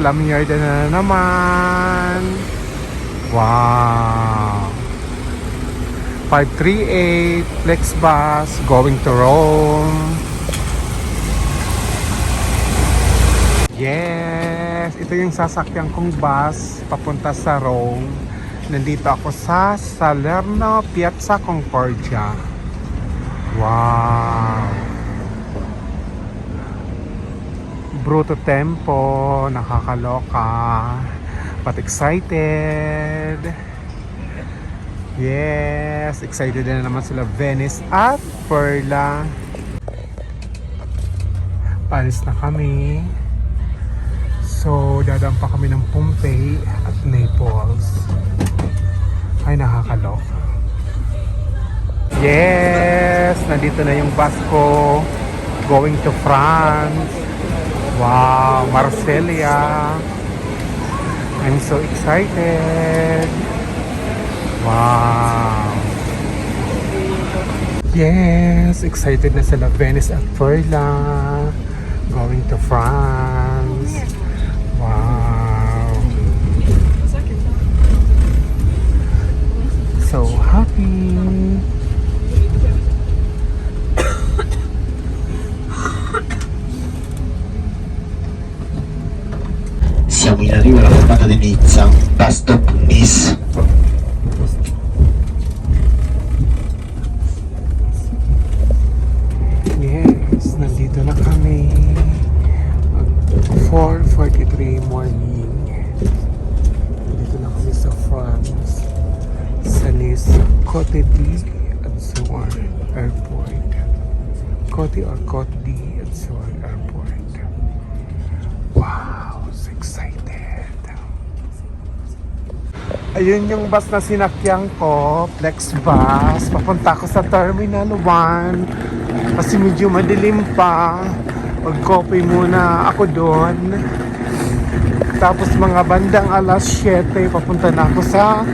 Lamyard na naman. Wow. 538 Flexbus going to Rome. Yes, ito yung sasakyan kong bus papunta sa Rome. Nandito ako sa Salerno Piazza Concordia. Wow. Bruto tempo, nakakaloka. But excited. Yes, excited na naman sila Venice at Perla. Palis na kami. So, dadaan pa kami ng Pompeii at Naples. Ay, nakakaloka. Yes! Nandito na yung bus ko. Going to France. Wow! Marseilla. I'm so excited. Wow! Yes! Excited na sila Venice at Perla. Going to France. Wow! So happy! Siamo in arrivo alla fermata di Nizza, bus stop Nice. Yes, nandito na kami. 4:43 morning. Dito na kami sa France. Sa Nice, Côte d'Azur Airport. Côte d'Azur Airport. Wow, so excited. Ayun yung bus na sinakyan ko, Flexbus. Papunta ko sa Terminal 1. Kasi medyo madilim pa. Mag-coffee muna ako doon. Tapos mga bandang alas 7, papunta na ako sa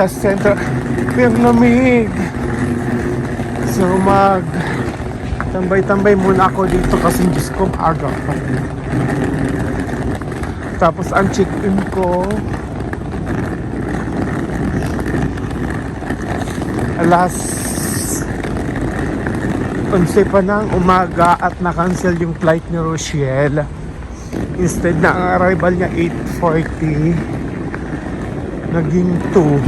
center. Pero lamig. So tambay-tambay muna ako dito kasi Diyos ko aga pa. Tapos ang check-in ko alas 11 pa ng umaga at na-cancel yung flight ni Rochelle. Instead na ang arrival niya 8:40, naging 2.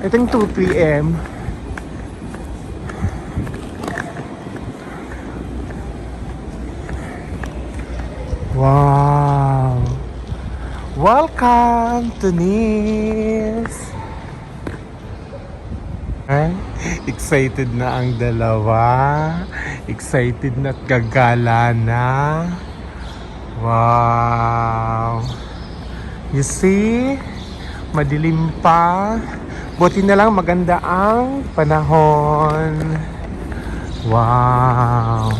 I think 2 p.m. Wow! Welcome to Nice! Excited na ang dalawa. Excited na at gagala na. Wow! You see? Madilim pa. Buti na lang maganda ang panahon. Wow!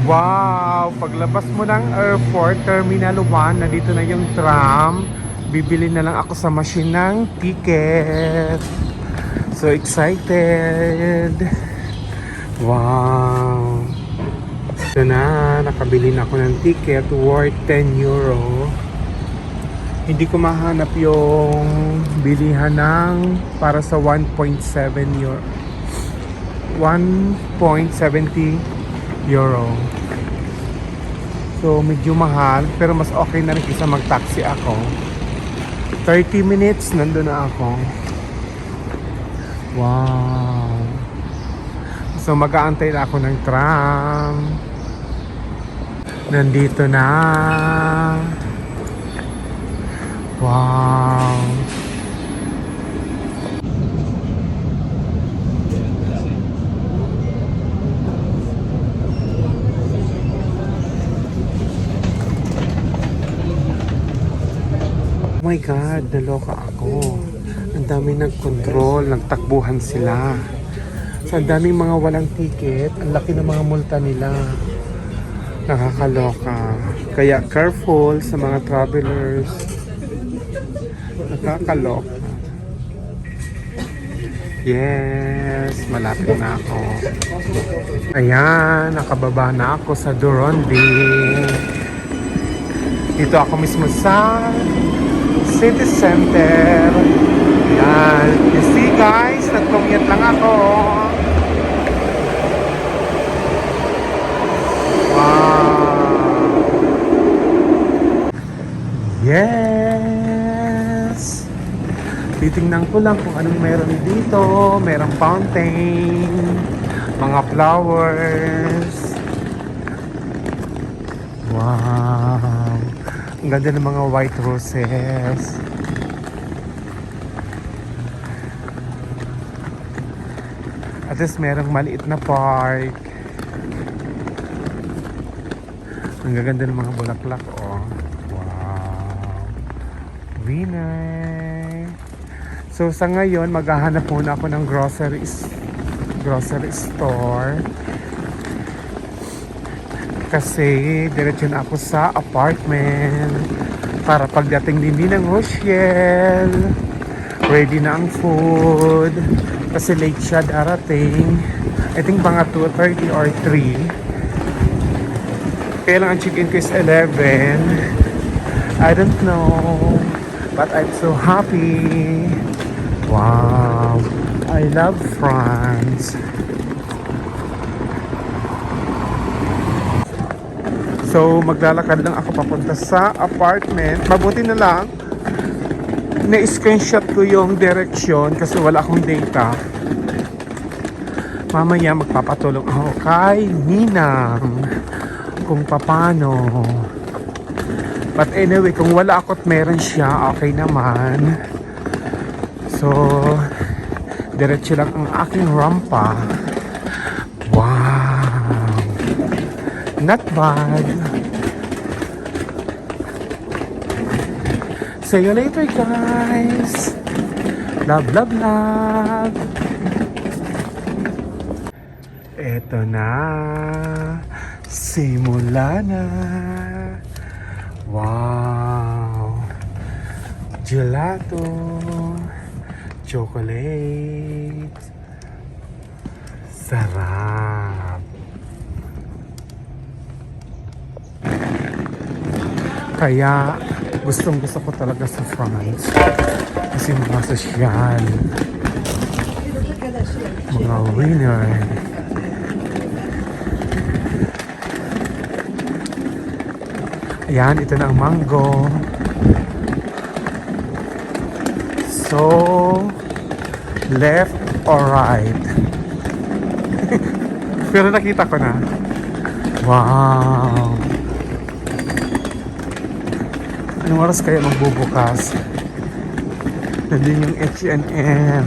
Wow! Paglabas mo ng airport, Terminal 1, nandito na yung tram. Bibili na lang ako sa machine ng ticket. So excited! Wow! Ito na, nakabili na ako ng ticket worth 10 euro. Hindi ko mahanap yung bilihan ng para sa 1.7 euro. 1.70 euro. So medyo mahal pero mas okay na rin kaysa mag-taxi ako. 30 minutes nandun na ako. Wow. So mag-aantay na ako ng tram. Nandito na. Wow. Oh my God, naloka ako. Ang dami nag-control, nagtakbuhan sila. So, ang daming mga walang ticket, ang laki ng mga multa nila. Nakakaloka. Kaya careful sa mga travelers. Nakakaloka. Yes, malapit na ako. Ayan, nakababa na ako sa Durondi. Dito ako mismo sa City Center. Ayan, you see guys, nag-commute lang ako. Wow! Yes! Titingnan ko lang kung anong meron dito. Merong fountain, mga flowers. Wow! Ang ganda ng mga white roses. At least merong maliit na park. Ang gaganda ng mga bulaklak, oh. Wow! Winner! So sa ngayon, maghahanap muna ako ng grocery store. Kasi diretso na ako sa apartment. Para pagdating din ng Rochelle, ready na ang food. Kasi late siya darating. I think mga 2:30 or 3. Kaya lang ang check-in ko is 11. I don't know. But I'm so happy. Wow. I love France. So, maglalakad lang ako papunta sa apartment. Mabuti na lang, na-screenshot ko yung direction kasi wala akong data. Mamaya magpapatulong ako kay Ninang kung paano. But anyway, kung wala ako't meron siya, okay naman. So, diretso lang ang aking rampa. Wow! Not bad. See you later, guys. Love, love, love. Eto na. Simula na. Wow. Gelato. Chocolate. Sarap. Kaya gustong gusto ko talaga sa France. Kasi mga sosyal. Mga winner. Ayan, ito na ang mango. So, left or right? Pero nakita ko na. Wow! Anong oras kaya magbubukas? Nandun yung H&M.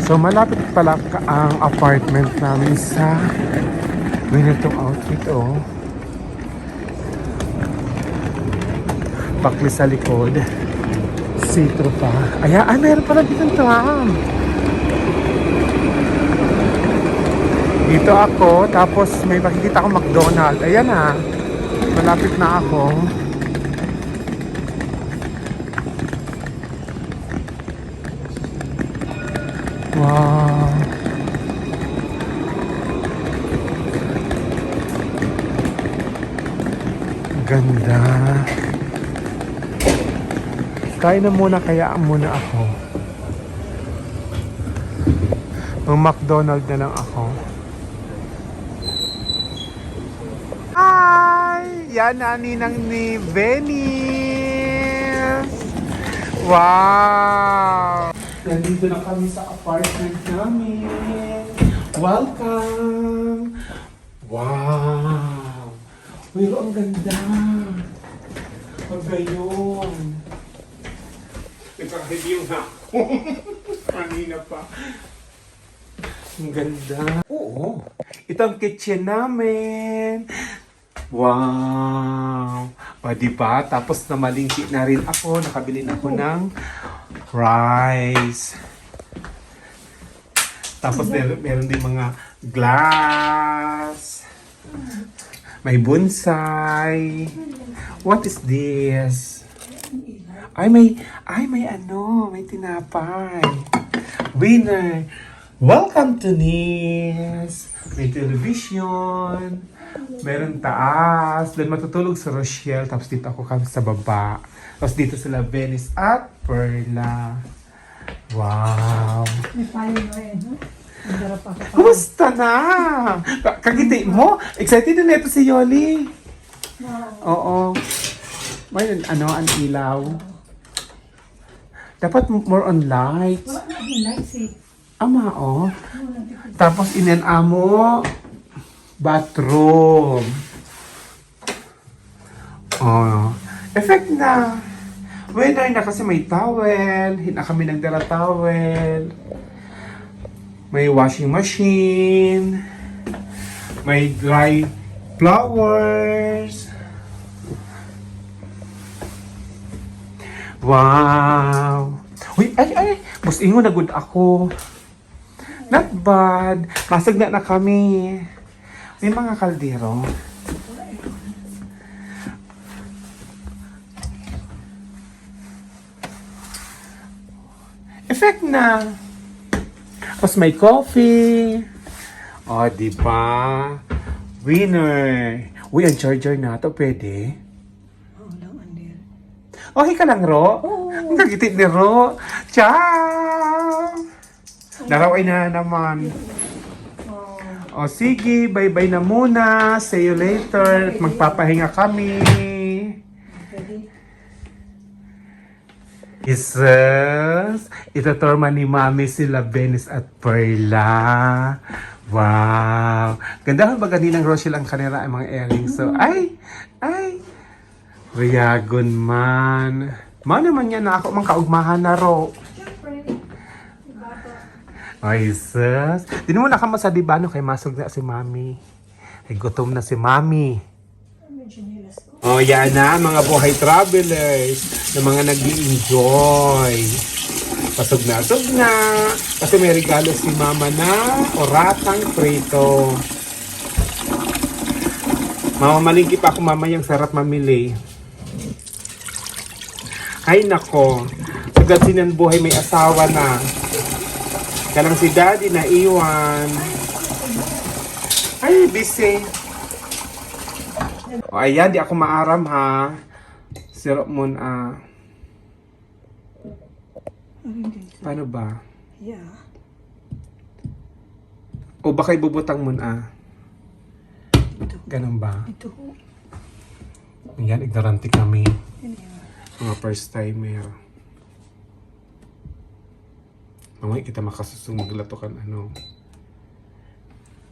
So, malapit pala ang apartment namin sa ganitong outfit, oh. Bakli sa likod. Sitro pa. Ayan, ay meron pala dito tram. Dito ako, tapos may makikita akong McDonald's. Ayan na. Malapit na ako. Wow. Ganda. Kain na muna, kaya muna ako. Mag-McDonald's na lang ako. Hi! Yan na ninang ni Venice! Wow! Nandito na kami sa apartment namin. Welcome! Wow! Pero ang ganda! Pag gayon. Nagkakahibiyong na ako. Kanina pa. Ang ganda. Oo. Ito ang kitchen namin. Wow. O diba? Tapos namalingki na rin ako. Nakabili na ako ng rice. Tapos meron din mga glass. May bonsai. What is this? May tinapay. Winner. Welcome to Nice! May television, meron taas, doon matutulog sa Rochelle, tapos dito ako kami sa baba. Tapos dito sila Venice at Perla. Wow! May payo na rin, ha? Ang darap ako pa. Kumusta na? Kagiti mo? Excited na ito si Yoli. Oo. May ang ilaw. Dapat more on lights. Wala na yung lights eh. Ama, oh. Tapos inenamo bathroom. Oh. Effect na. Winner na kasi may towel. Hina kami nagdala towel. May washing machine. May dry flowers. Wow! Uy, ay! Mas ingo na good ako. Not bad. Masag na kami. May mga kaldero. Effect na. Tapos may coffee. O, di ba? Winner. Uy, ang charger na to pwede. Oo lang, Andel. Okay ka lang, Ro? Oo. Ang gagitit ni Ro. Ciao! Naraway na naman. O sige, bye-bye na muna. See you later. At magpapahinga kami. Pwede. Jesus! Itatorma ni Mami sila Venice at Perla. Wow! Ganda ba ganinang Rochelle ang kanila ang mga earrings? So, ay! Riyagon man. Mano naman yan na ako mang kaugmahan na Ro. Siyempre. Ay, sus. Di mo na ka masadibano kay masog na si Mami. Ay, gutom na si Mami. Medyo nilas ko. Oh, yan na, mga buhay travelers na mga nag-enjoy. Pasog na. Kasi may regalo si Mama na oratang prito. Mamamalingki pa ako mamayang sarap mamili. Ay nako, sagad sinan buhay may asawa na. Kanang si Daddy na iwan. Ay, busy. O ayan, di ako maaram ha. Sirop mo na. Paano ba? Yeah. O baka ibubutang mo na. Ganun ba? Ito ho. Ayan, ignorante kami. Yan yan. Mga first timer. Mamaya kita makasusong maglatokan ano.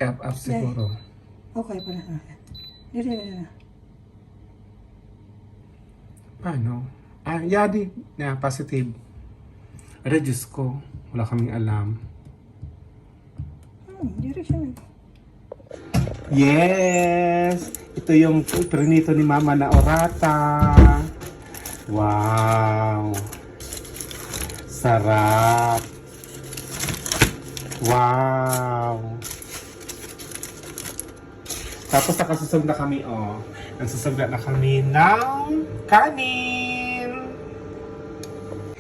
F siguro. Okay pa na. Dito. Paano? Yadi. Na, positive. Ada, Diyos ko. Wala kaming alam. Dito siya. Yes! Ito yung prinito ni Mama na orata. Wow! Sarap! Wow! Tapos nakasusog na kami, oh. Nagsusog na kami ng kanin!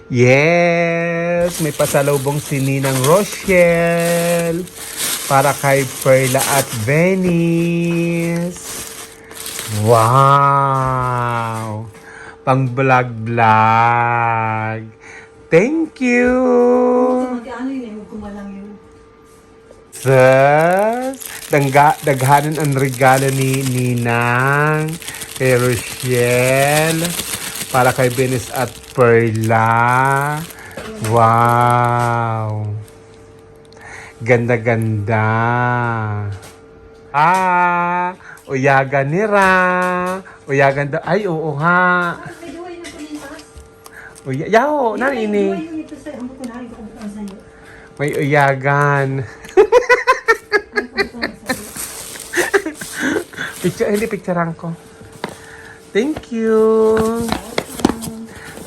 Yes! May pasalubong si Ninang Rochelle para kay Perla at Venice. Wow! Pang vlog. Thank you! Mag-ano yun, kumalang yun. Sus! Daghanan ang regalo ni Ninang kay Rochelle para kay Venice at Perla. Wow! Ganda-ganda. Uyagan ni Ra. Uyagan daw. Ay, oo ha. May duway na pulitas. Yaw, na May ini. duway yung ito sa'yo. Ang bukunahin ko kung sa'yo. May uyagan. Hindi picturean ko. Thank you.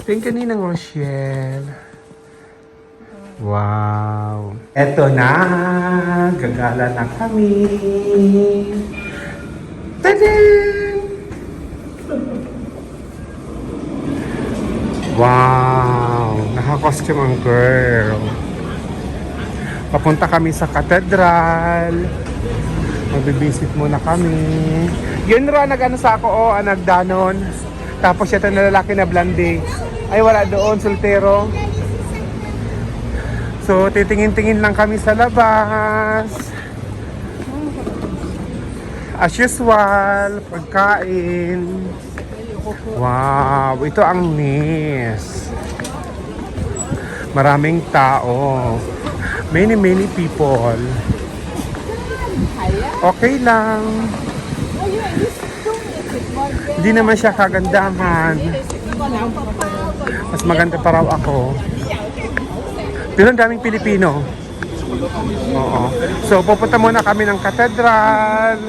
Thank you, Ninang Rochelle. Wow. Eto na. Gagala na kami. Tadaan! Wow. Naka-costume ang girl. Papunta kami sa katedral. Magbibisit muna kami. Yun ra, nag-ano sa ako, nagdanon. Tapos ito na lalaki na blondie. Ay, wala doon, soltero. So, titingin-tingin lang kami sa labas. As usual, pagkain. Wow, ito ang Nice. Maraming tao. Many people. Okay lang. Hindi naman siya kagandahan. Mas maganda pa raw ako. Pero ang daming Pilipino. Oo. So, pupunta muna kami ng katedral.